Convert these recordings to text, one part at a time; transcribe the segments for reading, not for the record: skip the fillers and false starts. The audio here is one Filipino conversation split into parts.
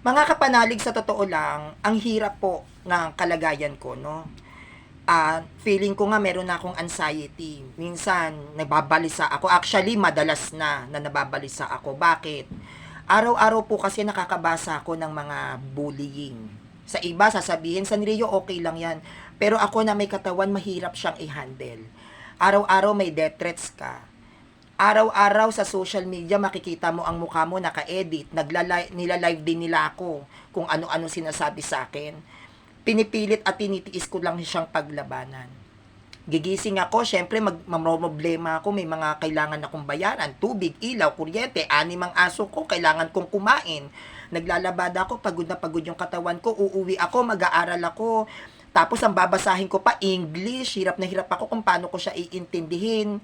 Mga kapanalig, sa totoo lang, ang hirap po ng kalagayan ko, no? Feeling ko nga meron na akong anxiety. Minsan, nababalisa ako. Actually, madalas na nababalisa ako. Bakit? Araw-araw po kasi nakakabasa ako ng mga bullying. Sa iba, sasabihin, Sanrio, okay lang yan. Pero ako na may katawan, mahirap siyang i-handle. Araw-araw may death threats ka. Araw-araw sa social media makikita mo ang mukha mo naka-edit, nila-live din nila ako kung ano-ano sinasabi sa akin. Pinipilit at tinitiis ko lang siyang paglabanan. Gigising ako, syempre mamroblema ako, may mga kailangan akong bayaran, tubig, ilaw, kuryente, 6 ang aso ko, kailangan kong kumain. Naglalabada ako, pagod na pagod yung katawan ko, uuwi ako, mag-aaral ako, tapos ang babasahin ko pa, English, hirap na hirap ako kung paano ko siya iintindihin,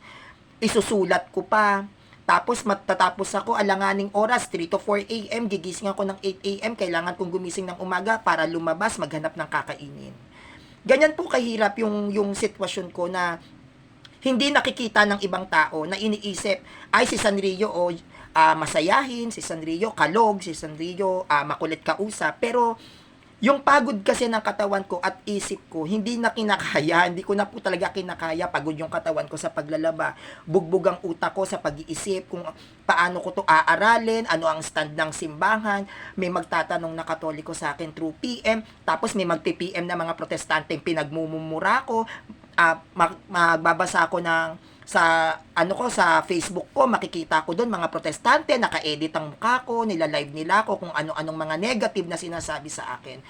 isusulat ko pa. Tapos matatapos ako alanganing oras, 3 to 4 a.m. Gigising ako ng 8 a.m. Kailangan kong gumising ng umaga para lumabas, maghanap ng kakainin. Ganyan po kahirap yung sitwasyon ko na hindi nakikita ng ibang tao na iniisip, ay si Sanrio masayahin, si Sanrio kalog, si Sanrio makulit kausap. Pero yung pagod kasi ng katawan ko at isip ko, hindi na kinakaya, hindi ko na po talaga kinakaya, pagod yung katawan ko sa paglalaba, bugbog ang utak ko sa pag-iisip kung paano ko to aaralin, ano ang stand ng simbahan, may magtatanong na Katoliko sa akin through PM, tapos may magpi-PM na mga protestante pinagmumura ko, magbabasa ako ng sa Facebook ko, makikita ko doon mga protestante, naka-edit ang mukha ko, nila-live nila ako kung ano-anong mga negative na sinasabi sa akin.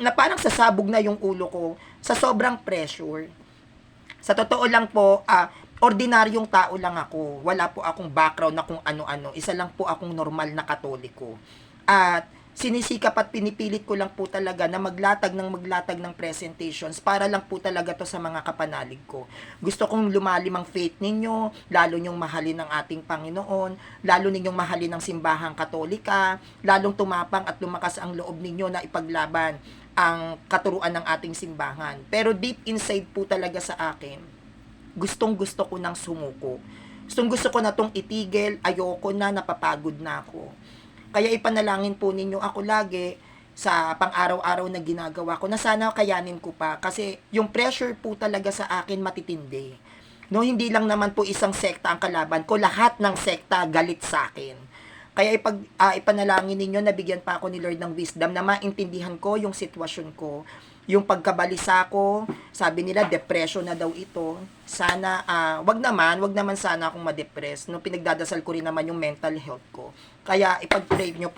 Na parang sasabog na yung ulo ko sa sobrang pressure. Sa totoo lang po, ordinaryong tao lang ako. Wala po akong background na kung ano-ano. Isa lang po akong normal na Katoliko. At sinisikap at pinipilit ko lang po talaga na maglatag ng presentations para lang po talaga to sa mga kapanalig ko. Gusto kong lumalim ang faith ninyo, lalo nyong mahalin ang ating Panginoon, lalo ninyong mahalin ang simbahang Katolika, lalong tumapang at lumakas ang loob ninyo na ipaglaban ang katuruan ng ating simbahan. Pero deep inside po talaga sa akin, gustong gusto ko nang sumuko. Gustong gusto ko na tong itigil, ayoko na, napapagod na ako. Kaya ipanalangin po ninyo ako lagi sa pang-araw-araw na ginagawa ko na sana kayanin ko pa kasi yung pressure po talaga sa akin matitindi. No, hindi lang naman po isang sekta ang kalaban ko, lahat ng sekta galit sa akin. Kaya ipanalangin ninyo na bigyan pa ako ni Lord ng wisdom na maintindihan ko yung sitwasyon ko, yung pagkabalisa ko, sabi nila depression na daw ito. Sana wag naman sana akong ma-depress. No, pinagdadasal ko rin naman yung mental health ko. Kaya ipag-pray nyo